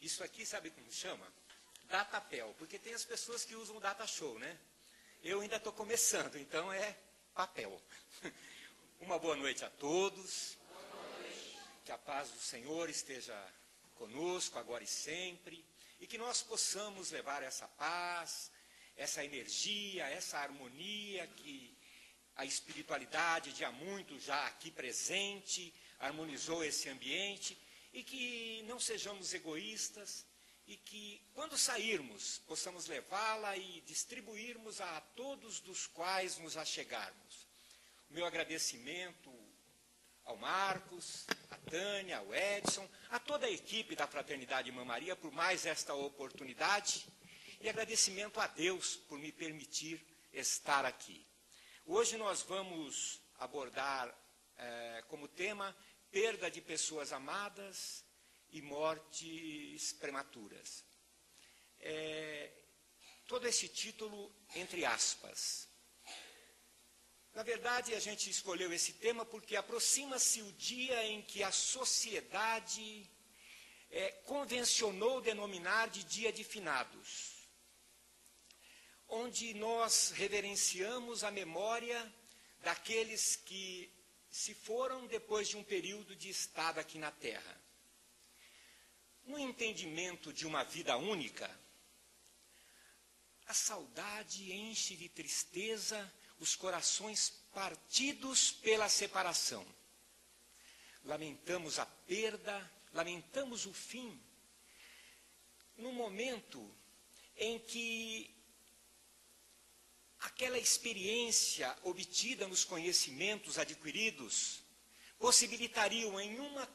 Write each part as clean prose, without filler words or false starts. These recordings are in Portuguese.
Isso aqui, sabe como chama? Datapel, porque tem as pessoas que usam o data show, né? Eu ainda estou começando, então é papel. Uma boa noite a todos. Que a paz do Senhor esteja conosco, agora e sempre. E que nós possamos levar essa paz, essa energia, essa harmonia que a espiritualidade de há muito já aqui presente harmonizou esse ambiente. E que não sejamos egoístas e que, quando sairmos, possamos levá-la e distribuirmos a todos dos quais nos achegarmos. O meu agradecimento ao Marcos, à Tânia, ao Edson, a toda a equipe da Fraternidade Irmã Maria por mais esta oportunidade e agradecimento a Deus por me permitir estar aqui. Hoje nós vamos abordar como tema perda de pessoas amadas e mortes prematuras. Todo esse título entre aspas. Na verdade, a gente escolheu esse tema porque aproxima-se o dia em que a sociedade convencionou denominar de dia de finados, onde nós reverenciamos a memória daqueles que se foram depois de um período de estada aqui na Terra. No entendimento de uma vida única, a saudade enche de tristeza os corações partidos pela separação. Lamentamos a perda, lamentamos o fim, no momento em que aquela experiência obtida nos conhecimentos adquiridos possibilitariam em uma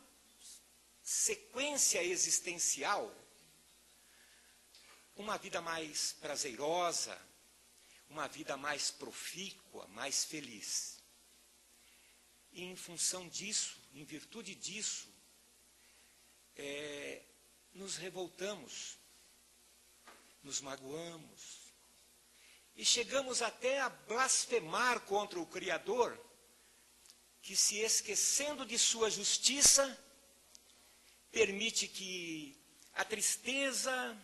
sequência existencial uma vida mais prazerosa, uma vida mais profícua, mais feliz. E em função disso, em virtude disso, nos revoltamos, nos magoamos, e chegamos até a blasfemar contra o Criador, que, se esquecendo de sua justiça, permite que a tristeza,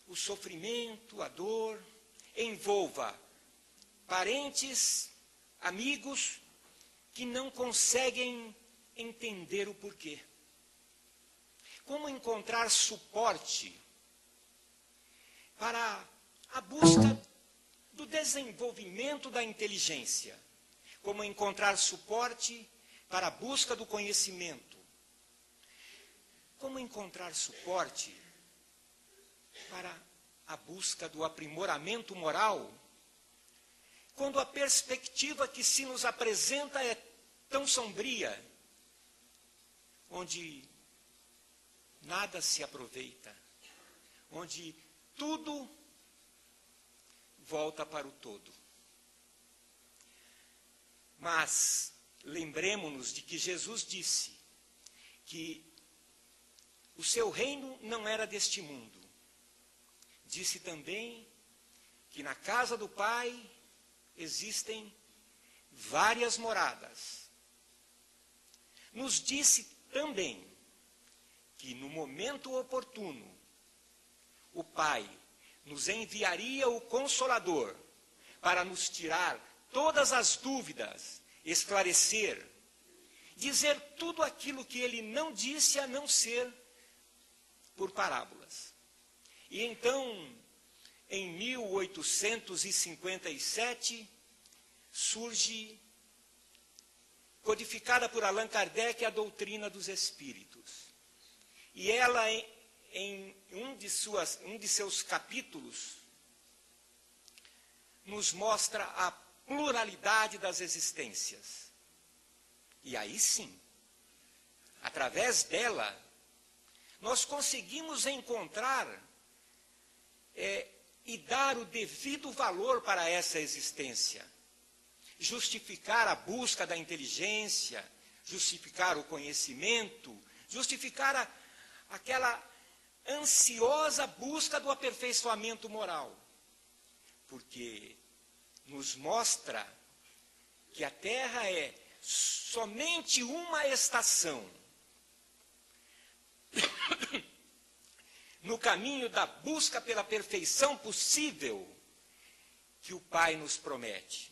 o sofrimento, a dor, envolva parentes, amigos, que não conseguem entender o porquê. Como encontrar suporte para a busca do desenvolvimento da inteligência? Como encontrar suporte para a busca do conhecimento? Como encontrar suporte para a busca do aprimoramento moral, quando a perspectiva que se nos apresenta é tão sombria, onde nada se aproveita, onde tudo volta para o todo. Mas lembremos-nos de que Jesus disse que o seu reino não era deste mundo. Disse também que na casa do Pai existem várias moradas. Nos disse também que no momento oportuno o Pai nos enviaria o Consolador para nos tirar todas as dúvidas, esclarecer, dizer tudo aquilo que ele não disse a não ser por parábolas. E então, em 1857, surge, codificada por Allan Kardec, a doutrina dos espíritos. E ela, em um de seus capítulos, nos mostra a pluralidade das existências. E aí sim, através dela, nós conseguimos encontrar e dar o devido valor para essa existência. Justificar a busca da inteligência, justificar o conhecimento, justificar aquela ansiosa busca do aperfeiçoamento moral. Porque nos mostra que a Terra é somente uma estação no caminho da busca pela perfeição possível que o Pai nos promete.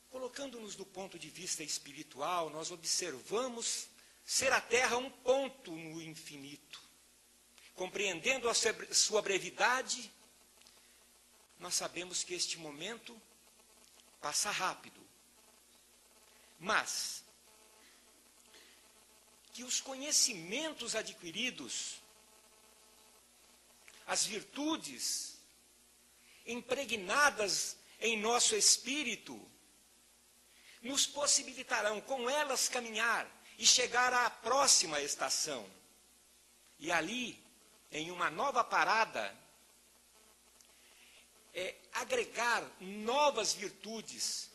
Colocando-nos do ponto de vista espiritual, nós observamos ser a Terra um ponto no infinito. Compreendendo a sua brevidade, nós sabemos que este momento passa rápido. Mas que os conhecimentos adquiridos, as virtudes impregnadas em nosso espírito, nos possibilitarão com elas caminhar e chegar à próxima estação. E ali, em uma nova parada, agregar novas virtudes,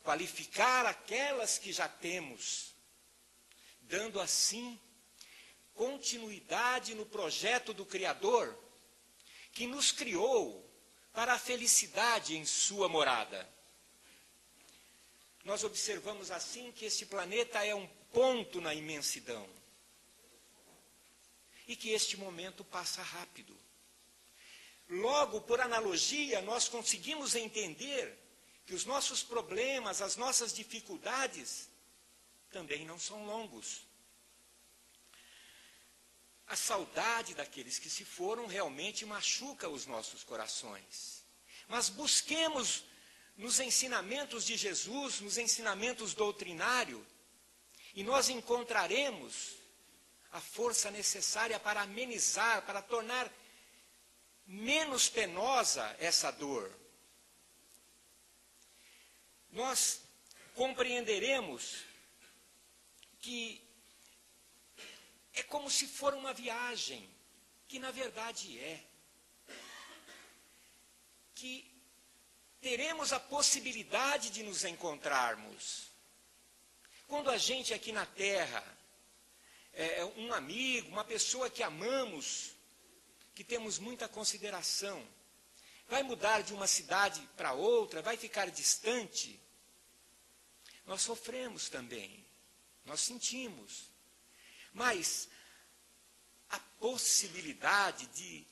qualificar aquelas que já temos, dando assim continuidade no projeto do Criador, que nos criou para a felicidade em sua morada. Nós observamos assim que este planeta é um ponto na imensidão e que este momento passa rápido. Logo, por analogia, nós conseguimos entender que os nossos problemas, as nossas dificuldades, também não são longos. A saudade daqueles que se foram realmente machuca os nossos corações. Mas busquemos nos ensinamentos de Jesus, nos ensinamentos doutrinários, e nós encontraremos a força necessária para amenizar, para tornar menos penosa essa dor. Nós compreenderemos que é como se for uma viagem, que na verdade é. Que teremos a possibilidade de nos encontrarmos. Quando a gente aqui na Terra, um amigo, uma pessoa que amamos, que temos muita consideração, vai mudar de uma cidade para outra, vai ficar distante, nós sofremos também, nós sentimos. Mas a possibilidade de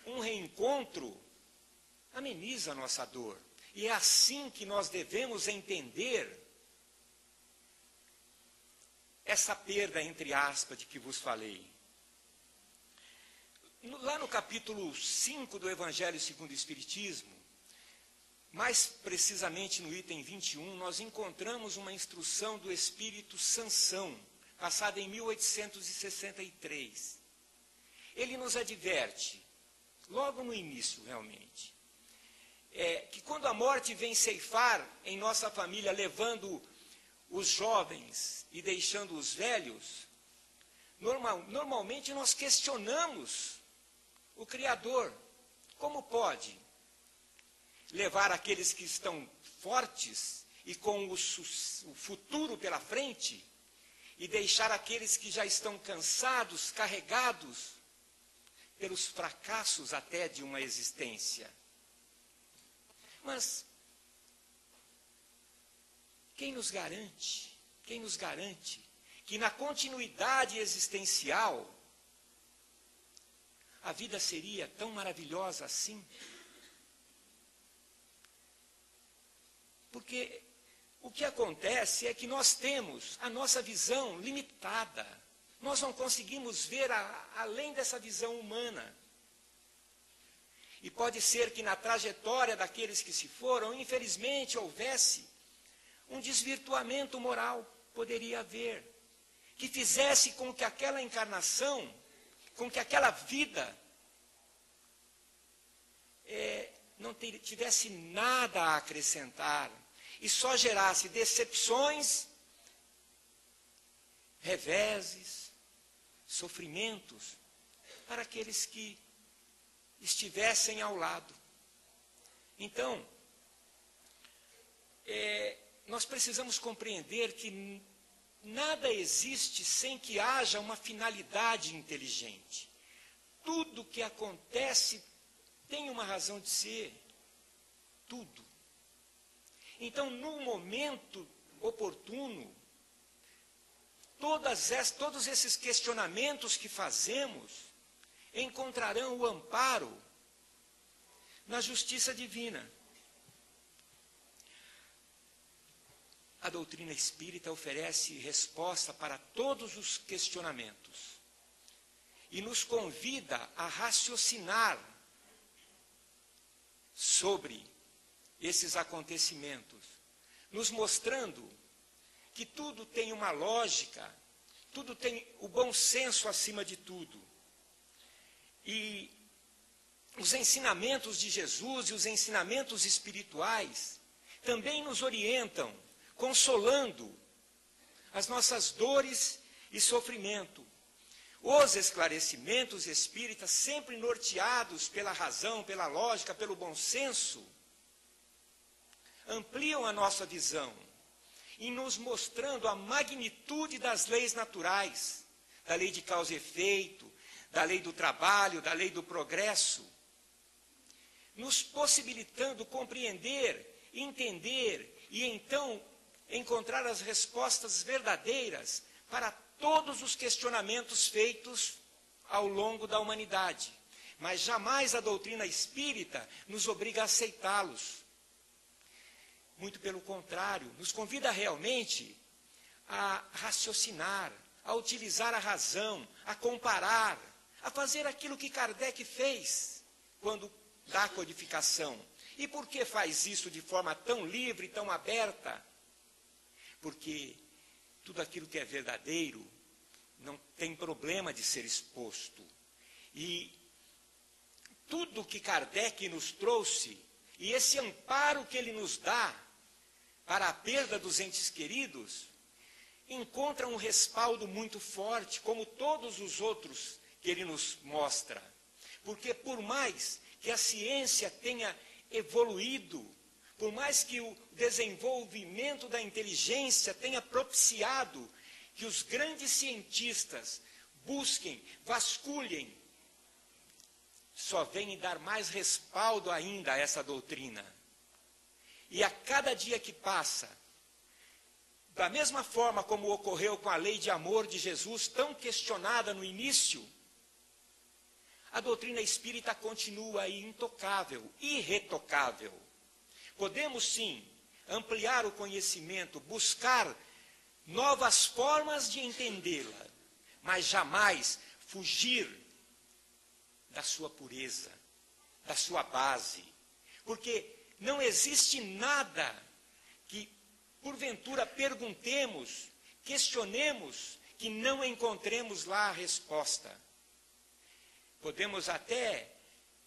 um reencontro ameniza a nossa dor. E é assim que nós devemos entender essa perda, entre aspas, de que vos falei. Lá no capítulo 5 do Evangelho segundo o Espiritismo, mais precisamente no item 21, nós encontramos uma instrução do Espírito Sansão, passada em 1863. Ele nos adverte, logo no início realmente, que quando a morte vem ceifar em nossa família, levando os jovens e deixando os velhos, normalmente nós questionamos o Criador. Como pode levar aqueles que estão fortes e com o futuro pela frente e deixar aqueles que já estão cansados, carregados pelos fracassos até de uma existência? Mas quem nos garante que na continuidade existencial a vida seria tão maravilhosa assim? Porque o que acontece é que nós temos a nossa visão limitada. Nós não conseguimos ver além dessa visão humana. E pode ser que na trajetória daqueles que se foram, infelizmente, houvesse um desvirtuamento moral, poderia haver, que fizesse com que aquela encarnação, com que aquela vida não tivesse nada a acrescentar e só gerasse decepções, reveses, sofrimentos para aqueles que estivessem ao lado. Então, nós precisamos compreender que nada existe sem que haja uma finalidade inteligente. Tudo que acontece tem uma razão de ser. Tudo. Então, no momento oportuno, todos esses questionamentos que fazemos encontrarão o amparo na justiça divina. A doutrina espírita oferece resposta para todos os questionamentos e nos convida a raciocinar sobre esses acontecimentos, nos mostrando que tudo tem uma lógica, tudo tem o bom senso acima de tudo. E os ensinamentos de Jesus e os ensinamentos espirituais também nos orientam, consolando as nossas dores e sofrimento. Os esclarecimentos espíritas, sempre norteados pela razão, pela lógica, pelo bom senso, ampliam a nossa visão e nos mostrando a magnitude das leis naturais, da lei de causa e efeito, da lei do trabalho, da lei do progresso, nos possibilitando compreender, entender e então encontrar as respostas verdadeiras para todos os questionamentos feitos ao longo da humanidade. Mas jamais a doutrina espírita nos obriga a aceitá-los. Muito pelo contrário, nos convida realmente a raciocinar, a utilizar a razão, a comparar, a fazer aquilo que Kardec fez quando dá a codificação. E por que faz isso de forma tão livre, tão aberta? Porque tudo aquilo que é verdadeiro não tem problema de ser exposto. E tudo que Kardec nos trouxe, e esse amparo que ele nos dá para a perda dos entes queridos, encontra um respaldo muito forte, como todos os outros que ele nos mostra. Porque por mais que a ciência tenha evoluído, por mais que o desenvolvimento da inteligência tenha propiciado que os grandes cientistas busquem, vasculhem, só vem dar mais respaldo ainda a essa doutrina. E a cada dia que passa, da mesma forma como ocorreu com a lei de amor de Jesus, tão questionada no início, a doutrina espírita continua aí intocável, irretocável. Podemos sim ampliar o conhecimento, buscar novas formas de entendê-la, mas jamais fugir da sua pureza, da sua base. Porque não existe nada que, porventura, perguntemos, questionemos, que não encontremos lá a resposta. Podemos até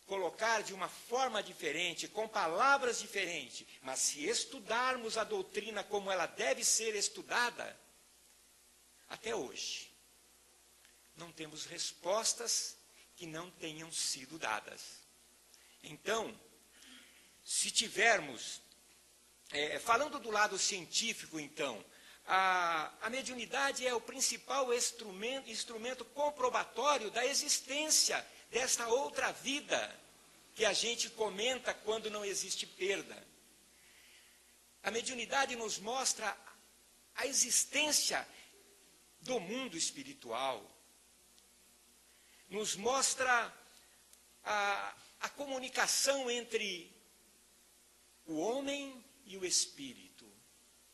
colocar de uma forma diferente, com palavras diferentes, mas se estudarmos a doutrina como ela deve ser estudada, até hoje, não temos respostas que não tenham sido dadas. Então, se tivermos, falando do lado científico então, a mediunidade é o principal instrumento comprobatório da existência desta outra vida que a gente comenta quando não existe perda. A mediunidade nos mostra a existência do mundo espiritual, nos mostra a comunicação entre o homem e o espírito,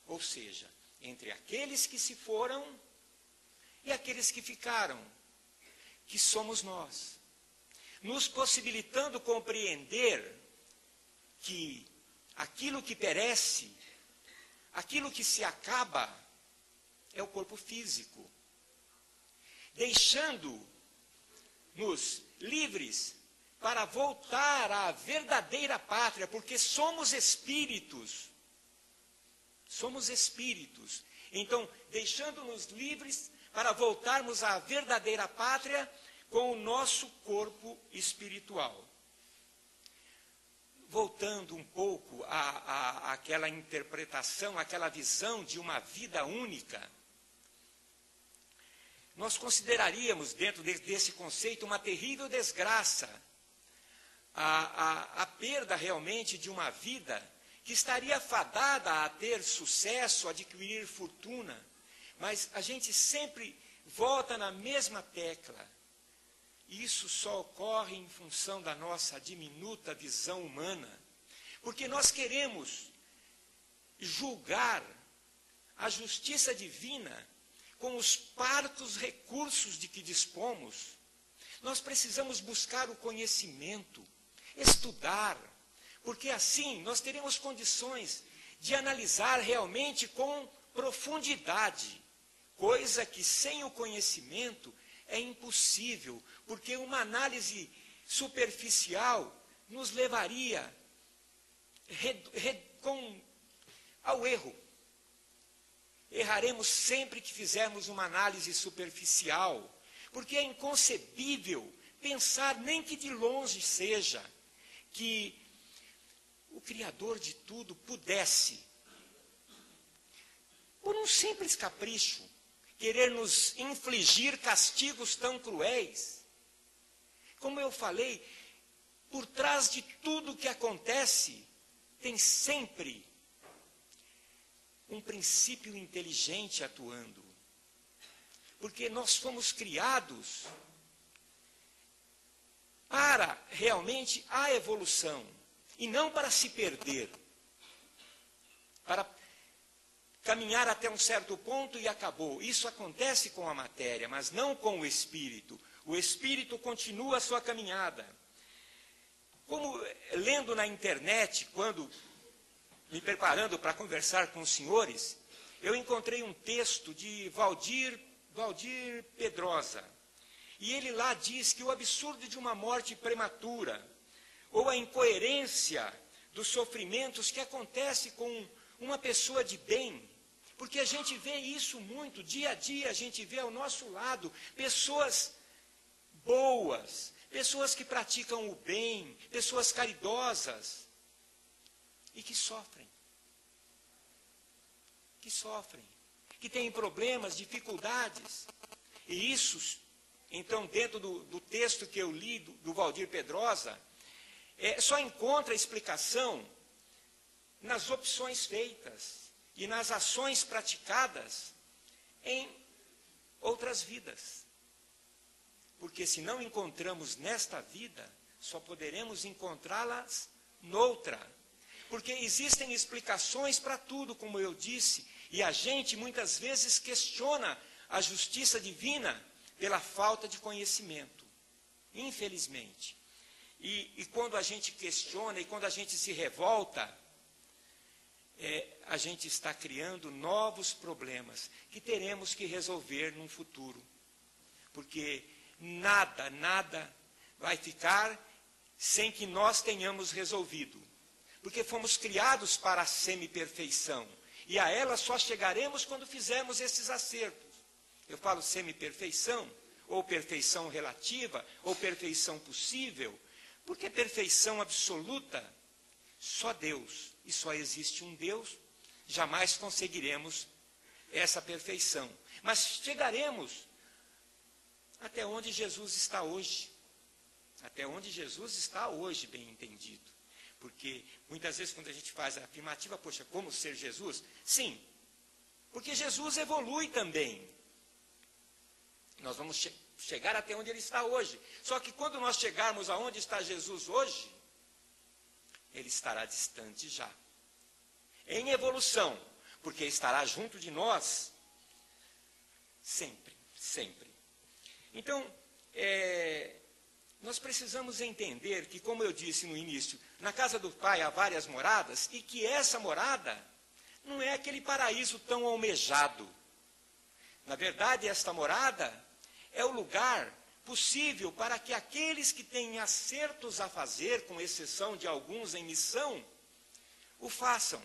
ou seja, entre aqueles que se foram e aqueles que ficaram, que somos nós, nos possibilitando compreender que aquilo que perece, aquilo que se acaba, é o corpo físico, deixando-nos livres para voltar à verdadeira pátria, porque somos espíritos. Somos espíritos. Então, deixando-nos livres para voltarmos à verdadeira pátria com o nosso corpo espiritual. Voltando um pouco àquela interpretação, àquela visão de uma vida única, nós consideraríamos, dentro desse conceito, uma terrível desgraça, a perda realmente de uma vida que estaria fadada a ter sucesso, a adquirir fortuna, Mas a gente sempre volta na mesma tecla. E isso só ocorre em função da nossa diminuta visão humana. Porque nós queremos julgar a justiça divina com os parcos recursos de que dispomos. Nós precisamos buscar o conhecimento, estudar, porque assim nós teremos condições de analisar realmente com profundidade, coisa que sem o conhecimento é impossível, porque uma análise superficial nos levaria ao erro. Erraremos sempre que fizermos uma análise superficial, porque é inconcebível pensar, nem que de longe seja, que o Criador de tudo pudesse, por um simples capricho, querer nos infligir castigos tão cruéis. Como eu falei, por trás de tudo que acontece, tem sempre um princípio inteligente atuando. Porque nós fomos criados para realmente a evolução, e não para se perder, para caminhar até um certo ponto e acabou. Isso acontece com a matéria, mas não com o espírito. O espírito continua a sua caminhada. Como lendo na internet, quando me preparando para conversar com os senhores, eu encontrei um texto de Valdir Pedrosa. E ele lá diz que o absurdo de uma morte prematura, ou a incoerência dos sofrimentos que acontece com uma pessoa de bem, porque a gente vê isso muito, dia a dia a gente vê ao nosso lado pessoas boas, pessoas que praticam o bem, pessoas caridosas, e que sofrem, que têm problemas, dificuldades. E isso, então, dentro do texto que eu li do Valdir Pedrosa, só encontra explicação nas opções feitas e nas ações praticadas em outras vidas. Porque se não encontramos nesta vida, só poderemos encontrá-las noutra. Porque existem explicações para tudo, como eu disse, e a gente muitas vezes questiona a justiça divina pela falta de conhecimento, infelizmente. E quando a gente questiona e quando a gente se revolta, a gente está criando novos problemas que teremos que resolver num futuro. Porque nada vai ficar sem que nós tenhamos resolvido. Porque fomos criados para a semi-perfeição. E a ela só chegaremos quando fizermos esses acertos. Eu falo semi-perfeição, ou perfeição relativa, ou perfeição possível, porque perfeição absoluta, só Deus, e só existe um Deus, jamais conseguiremos essa perfeição. Mas chegaremos até onde Jesus está hoje. Até onde Jesus está hoje, bem entendido. Porque muitas vezes quando a gente faz a afirmativa, poxa, como ser Jesus? Sim, porque Jesus evolui também. Nós vamos chegar até onde ele está hoje. Só que quando nós chegarmos aonde está Jesus hoje, ele estará distante já. Em evolução, porque estará junto de nós sempre, sempre. Então, nós precisamos entender que, como eu disse no início, na casa do Pai há várias moradas, e que essa morada não é aquele paraíso tão almejado. Na verdade, esta morada é o lugar possível para que aqueles que têm acertos a fazer, com exceção de alguns em missão, o façam.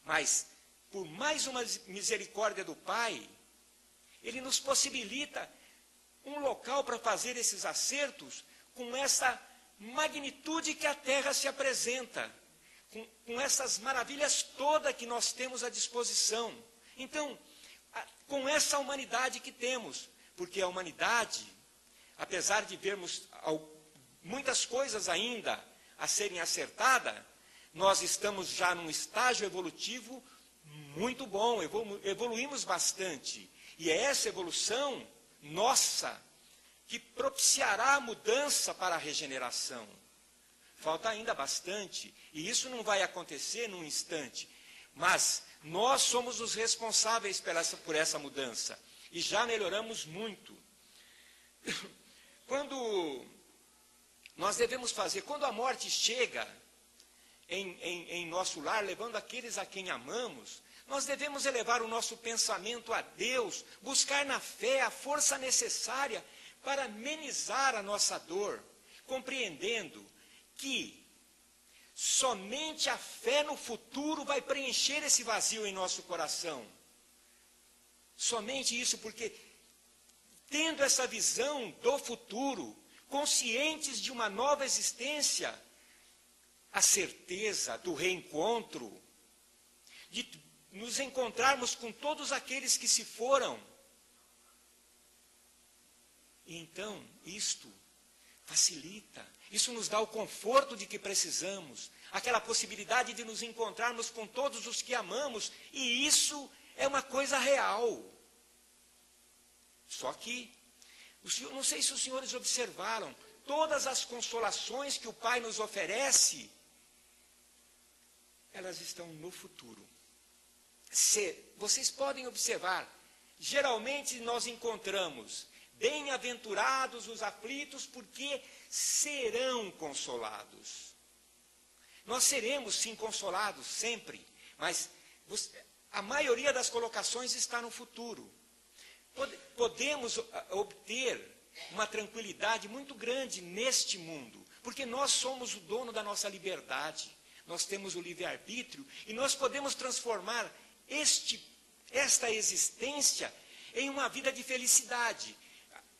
Mas, por mais uma misericórdia do Pai, Ele nos possibilita um local para fazer esses acertos com essa magnitude que a terra se apresenta, com essas maravilhas todas que nós temos à disposição. Então, com essa humanidade que temos, porque a humanidade, apesar de vermos muitas coisas ainda a serem acertadas, nós estamos já num estágio evolutivo muito bom, evoluímos bastante. E é essa evolução nossa que propiciará a mudança para a regeneração. Falta ainda bastante, e isso não vai acontecer num instante. Mas nós somos os responsáveis por essa mudança, e já melhoramos muito. Quando nós devemos fazer, quando a morte chega em nosso lar, levando aqueles a quem amamos, nós devemos elevar o nosso pensamento a Deus, buscar na fé a força necessária para amenizar a nossa dor, compreendendo que somente a fé no futuro vai preencher esse vazio em nosso coração. Somente isso, porque tendo essa visão do futuro, conscientes de uma nova existência, a certeza do reencontro, de nos encontrarmos com todos aqueles que se foram. E então, isto facilita, isso nos dá o conforto de que precisamos, aquela possibilidade de nos encontrarmos com todos os que amamos, e isso é uma coisa real. Só que, não sei se os senhores observaram, todas as consolações que o Pai nos oferece, elas estão no futuro. Vocês podem observar, geralmente nós encontramos: bem-aventurados os aflitos, porque serão consolados. Nós seremos sim consolados sempre, mas a maioria das colocações está no futuro. Podemos obter uma tranquilidade muito grande neste mundo, porque nós somos o dono da nossa liberdade, nós temos o livre-arbítrio, e nós podemos transformar esta existência em uma vida de felicidade.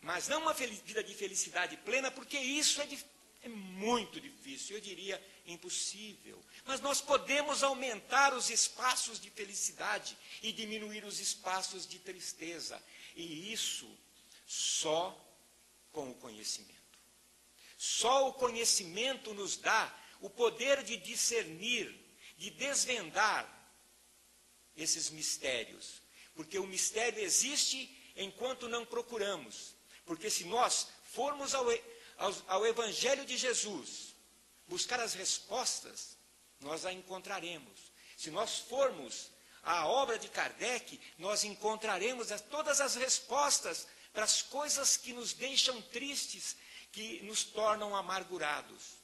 Mas não uma vida de felicidade plena, porque isso é muito difícil, eu diria impossível. Mas nós podemos aumentar os espaços de felicidade e diminuir os espaços de tristeza. E isso só com o conhecimento. Só o conhecimento nos dá o poder de discernir, de desvendar esses mistérios. Porque o mistério existe enquanto não procuramos. Porque se nós formos ao Evangelho de Jesus buscar as respostas, nós a encontraremos. Se nós formos à obra de Kardec, nós encontraremos todas as respostas para as coisas que nos deixam tristes, que nos tornam amargurados.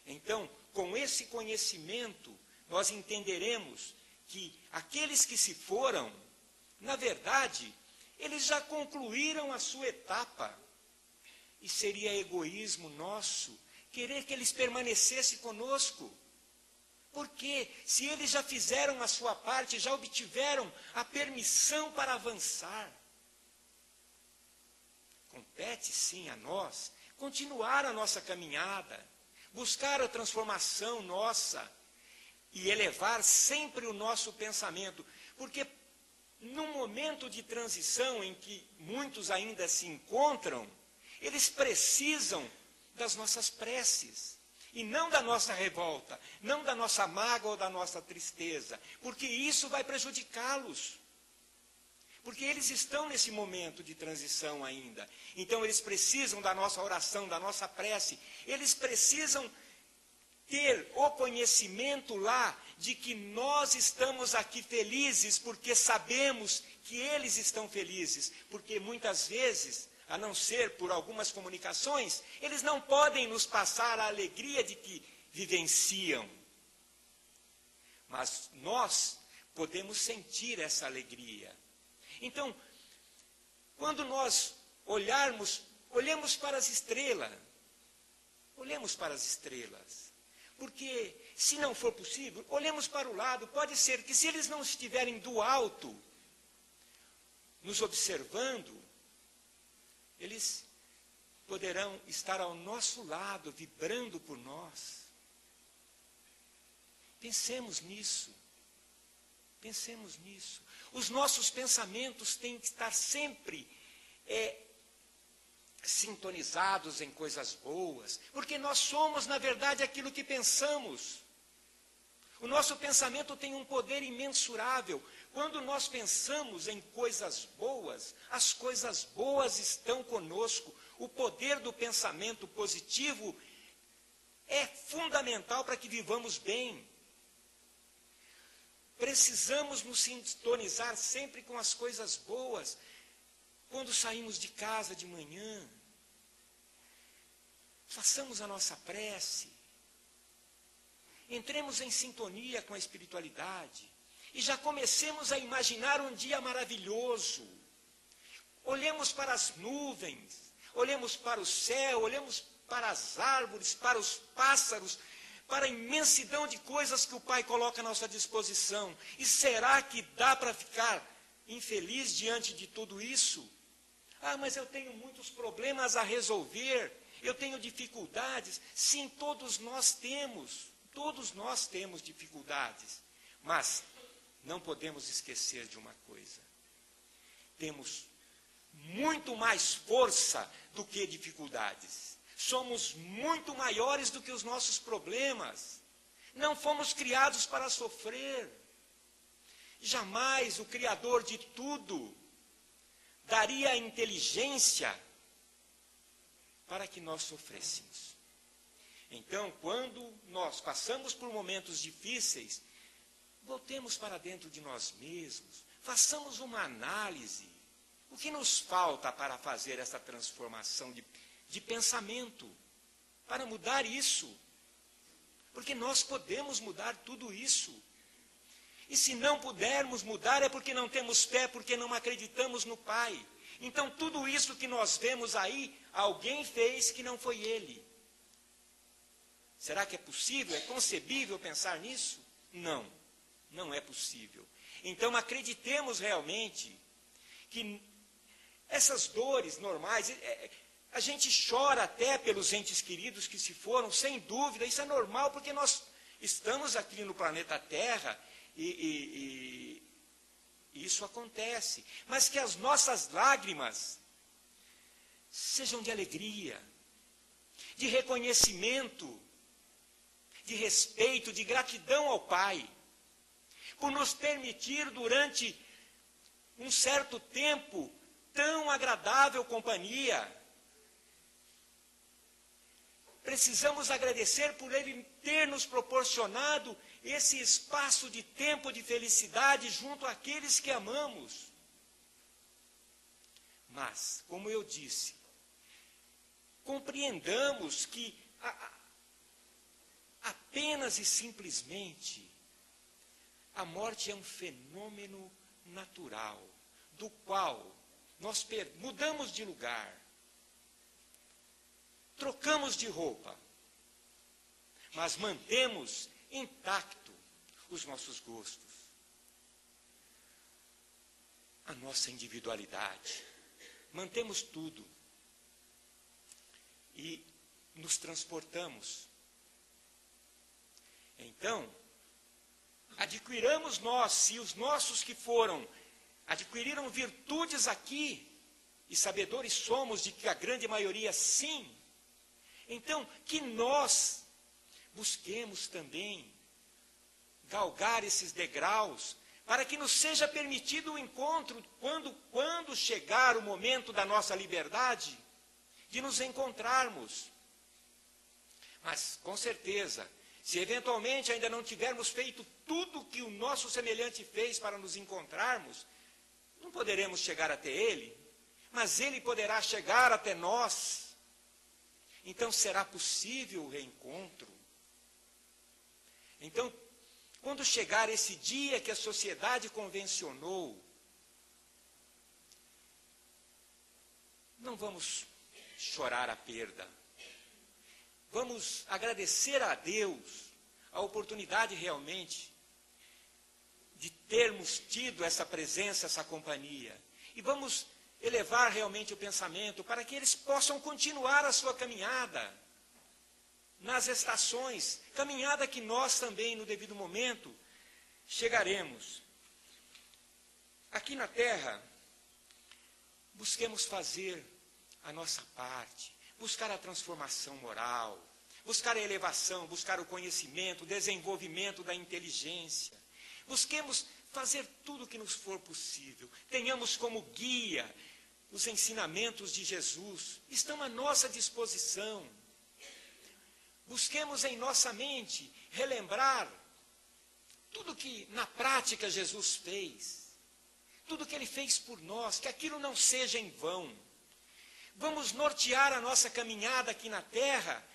Então, com esse conhecimento, nós entenderemos que aqueles que se foram, na verdade, eles já concluíram a sua etapa. E seria egoísmo nosso querer que eles permanecessem conosco. Porque se eles já fizeram a sua parte, já obtiveram a permissão para avançar, compete sim a nós continuar a nossa caminhada, buscar a transformação nossa e elevar sempre o nosso pensamento. Porque num momento de transição em que muitos ainda se encontram, eles precisam das nossas preces, e não da nossa revolta, não da nossa mágoa ou da nossa tristeza, porque isso vai prejudicá-los. Porque eles estão nesse momento de transição ainda. Então eles precisam da nossa oração, da nossa prece, eles precisam ter o conhecimento lá de que nós estamos aqui felizes porque sabemos que eles estão felizes. Porque muitas vezes, a não ser por algumas comunicações, eles não podem nos passar a alegria de que vivenciam. Mas nós podemos sentir essa alegria. Então, quando nós olhemos para as estrelas, olhemos para as estrelas. Porque, se não for possível, olhemos para o lado. Pode ser que, se eles não estiverem do alto, nos observando, eles poderão estar ao nosso lado, vibrando por nós. Pensemos nisso. Pensemos nisso. Os nossos pensamentos têm que estar sempre sintonizados em coisas boas, porque nós somos, na verdade, aquilo que pensamos. O nosso pensamento tem um poder imensurável. Quando nós pensamos em coisas boas, as coisas boas estão conosco. O poder do pensamento positivo é fundamental para que vivamos bem. Precisamos nos sintonizar sempre com as coisas boas. Quando saímos de casa de manhã, façamos a nossa prece. Entremos em sintonia com a espiritualidade. E já comecemos a imaginar um dia maravilhoso. Olhemos para as nuvens, olhemos para o céu, olhemos para as árvores, para os pássaros, para a imensidão de coisas que o Pai coloca à nossa disposição. E será que dá para ficar infeliz diante de tudo isso? Ah, mas eu tenho muitos problemas a resolver, eu tenho dificuldades. Sim, todos nós temos dificuldades. Mas não podemos esquecer de uma coisa. Temos muito mais força do que dificuldades. Somos muito maiores do que os nossos problemas. Não fomos criados para sofrer. Jamais o Criador de tudo daria a inteligência para que nós sofrêssemos. Então, quando nós passamos por momentos difíceis, voltemos para dentro de nós mesmos, façamos uma análise. O que nos falta para fazer essa transformação de pensamento, para mudar isso? Porque nós podemos mudar tudo isso. E se não pudermos mudar é porque não temos fé, porque não acreditamos no Pai. Então tudo isso que nós vemos aí, alguém fez que não foi Ele. Será que é possível, é concebível pensar nisso? Não, não é possível. Então acreditemos realmente que essas dores normais, a gente chora até pelos entes queridos que se foram, sem dúvida, isso é normal, porque nós estamos aqui no planeta Terra e isso acontece. Mas que as nossas lágrimas sejam de alegria, de reconhecimento, de respeito, de gratidão ao Pai, por nos permitir durante um certo tempo tão agradável companhia. Precisamos agradecer por Ele ter nos proporcionado esse espaço de tempo de felicidade junto àqueles que amamos. Mas, como eu disse, compreendamos que apenas e simplesmente a morte é um fenômeno natural, do qual nós mudamos de lugar, trocamos de roupa, mas mantemos intacto os nossos gostos, a nossa individualidade, mantemos tudo e nos transportamos. Então, adquiramos nós, se os nossos que foram, adquiriram virtudes aqui, e sabedores somos de que a grande maioria sim, então que nós busquemos também galgar esses degraus, para que nos seja permitido o encontro, quando chegar o momento da nossa liberdade, de nos encontrarmos. Mas, com certeza, se eventualmente ainda não tivermos feito tudo que o nosso semelhante fez para nos encontrarmos, não poderemos chegar até Ele, mas Ele poderá chegar até nós. Então será possível o reencontro. Então, quando chegar esse dia que a sociedade convencionou, não vamos chorar a perda. Vamos agradecer a Deus a oportunidade realmente de termos tido essa presença, essa companhia. E vamos elevar realmente o pensamento para que eles possam continuar a sua caminhada nas estações, caminhada que nós também, no devido momento, chegaremos. Aqui na Terra, busquemos fazer a nossa parte, buscar a transformação moral, buscar a elevação, buscar o conhecimento, o desenvolvimento da inteligência. Busquemos fazer tudo o que nos for possível. Tenhamos como guia os ensinamentos de Jesus, estão à nossa disposição. Busquemos em nossa mente relembrar tudo que na prática Jesus fez, tudo que ele fez por nós, que aquilo não seja em vão. Vamos nortear a nossa caminhada aqui na terra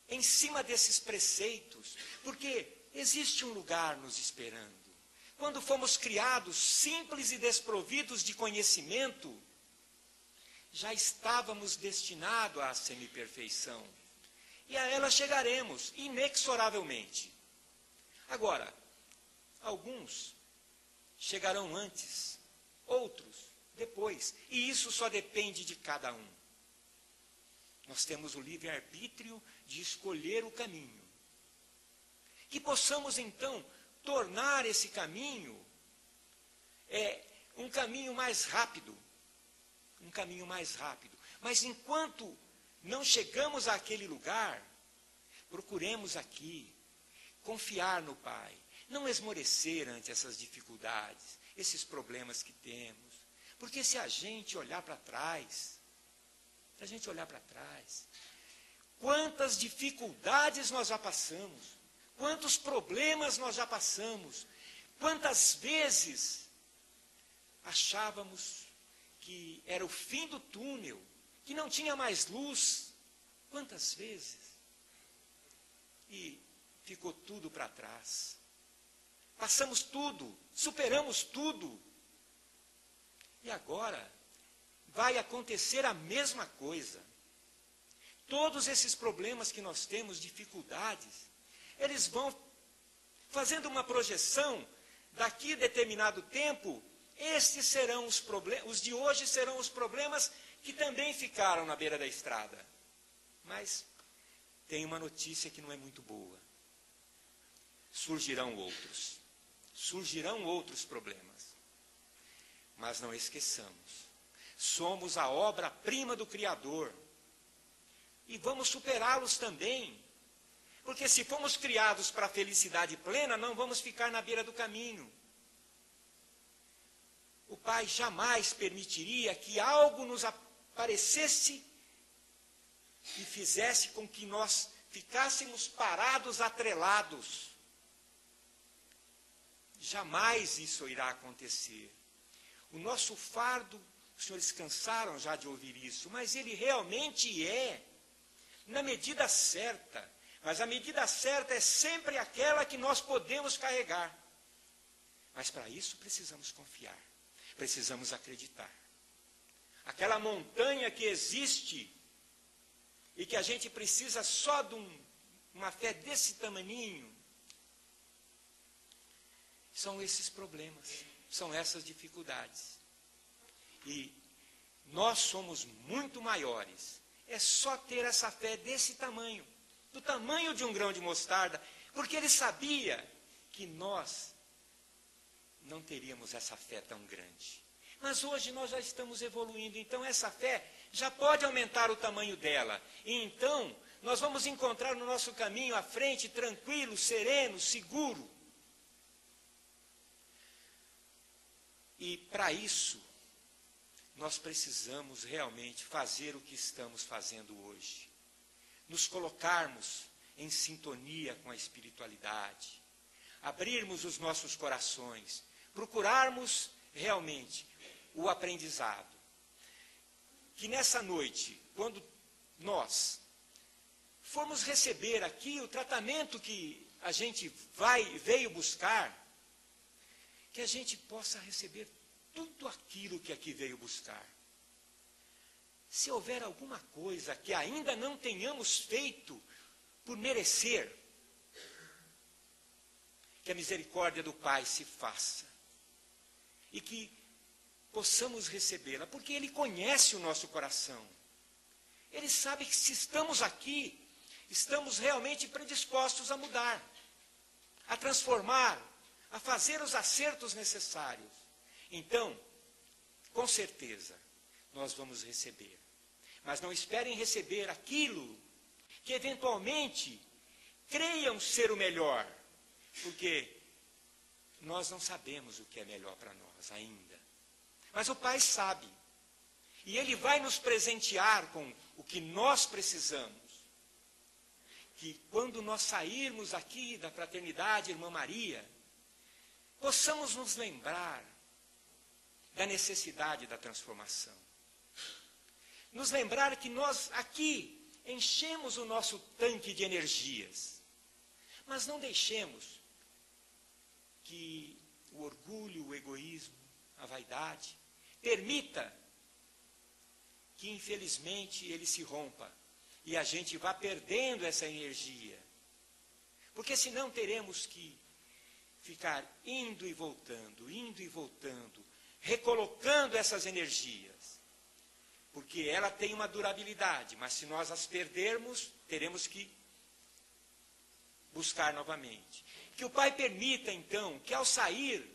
em cima desses preceitos, porque existe um lugar nos esperando. Quando fomos criados simples e desprovidos de conhecimento, já estávamos destinados à semiperfeição. E a ela chegaremos, inexoravelmente. Agora, alguns chegarão antes, outros depois. E isso só depende de cada um. Nós temos o livre-arbítrio de escolher o caminho. Que possamos, então, tornar esse caminho um caminho mais rápido. Um caminho mais rápido. Mas enquanto não chegamos àquele lugar, procuremos aqui confiar no Pai, não esmorecer ante essas dificuldades, esses problemas que temos. Porque se a gente olhar para trás, quantas dificuldades nós já passamos, quantos problemas nós já passamos, quantas vezes achávamos que era o fim do túnel, que não tinha mais luz, quantas vezes? E ficou tudo para trás. Passamos tudo, superamos tudo. E agora vai acontecer a mesma coisa. Todos esses problemas que nós temos, dificuldades, eles vão fazendo uma projeção, daqui a determinado tempo, estes serão os problemas, os de hoje serão os problemas que também ficaram na beira da estrada. Mas tem uma notícia que não é muito boa. Surgirão outros problemas. Mas não esqueçamos, somos a obra-prima do Criador. E vamos superá-los também. Porque se fomos criados para a felicidade plena, não vamos ficar na beira do caminho. O Pai jamais permitiria que algo nos aparecesse e fizesse com que nós ficássemos parados, atrelados. Jamais isso irá acontecer. O nosso fardo, os senhores cansaram já de ouvir isso, mas ele realmente é na medida certa. Mas a medida certa é sempre aquela que nós podemos carregar. Mas para isso precisamos confiar, precisamos acreditar. Aquela montanha que existe e que a gente precisa só de uma fé desse tamaninho, são esses problemas, são essas dificuldades. E nós somos muito maiores. É só ter essa fé desse tamanho, do tamanho de um grão de mostarda, porque ele sabia que nós não teríamos essa fé tão grande. Mas hoje nós já estamos evoluindo, então essa fé já pode aumentar o tamanho dela. E então nós vamos encontrar no nosso caminho à frente, tranquilo, sereno, seguro. E para isso, nós precisamos realmente fazer o que estamos fazendo hoje. Nos colocarmos em sintonia com a espiritualidade. Abrirmos os nossos corações. Procurarmos realmente o aprendizado. Que nessa noite, quando nós formos receber aqui o tratamento que a gente veio buscar, que a gente possa receber tudo aquilo que aqui veio buscar. Se houver alguma coisa que ainda não tenhamos feito por merecer, que a misericórdia do Pai se faça e que possamos recebê-la, porque Ele conhece o nosso coração. Ele sabe que se estamos aqui, estamos realmente predispostos a mudar, a transformar, a fazer os acertos necessários. Então, com certeza, nós vamos receber. Mas não esperem receber aquilo que eventualmente creiam ser o melhor, porque nós não sabemos o que é melhor para nós ainda. Mas o Pai sabe. E Ele vai nos presentear com o que nós precisamos. Que quando nós sairmos aqui da fraternidade Irmã Maria, possamos nos lembrar da necessidade da transformação. Nos lembrar que nós aqui enchemos o nosso tanque de energias. Mas não deixemos que o orgulho, o egoísmo, a vaidade, permita que infelizmente ele se rompa e a gente vá perdendo essa energia. Porque senão teremos que ficar indo e voltando, recolocando essas energias. Porque ela tem uma durabilidade, mas se nós as perdermos, teremos que buscar novamente. Que o Pai permita, então, que ao sair,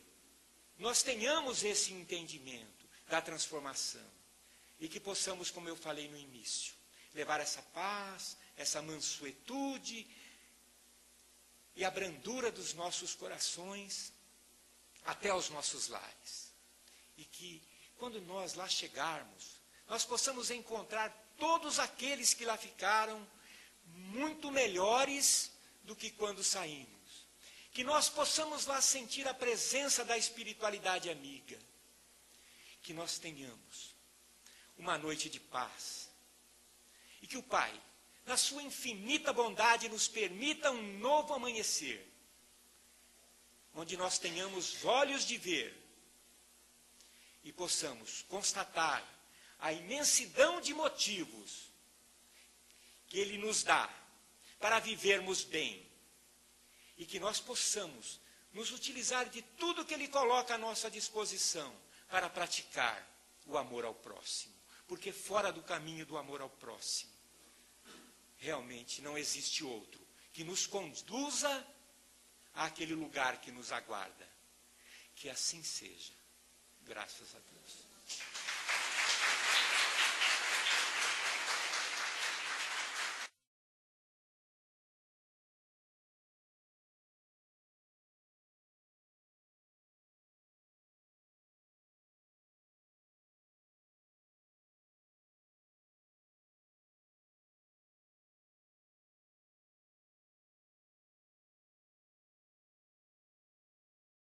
nós tenhamos esse entendimento da transformação. E que possamos, como eu falei no início, levar essa paz, essa mansuetude e a brandura dos nossos corações até aos nossos lares. E que, quando nós lá chegarmos, nós possamos encontrar todos aqueles que lá ficaram muito melhores do que quando saímos. Que nós possamos lá sentir a presença da espiritualidade amiga. Que nós tenhamos uma noite de paz. E que o Pai, na sua infinita bondade, nos permita um novo amanhecer, onde nós tenhamos olhos de ver e possamos constatar a imensidão de motivos que Ele nos dá para vivermos bem. E que nós possamos nos utilizar de tudo que Ele coloca à nossa disposição para praticar o amor ao próximo. Porque fora do caminho do amor ao próximo, realmente não existe outro que nos conduza àquele lugar que nos aguarda. Que assim seja. Graças a Deus.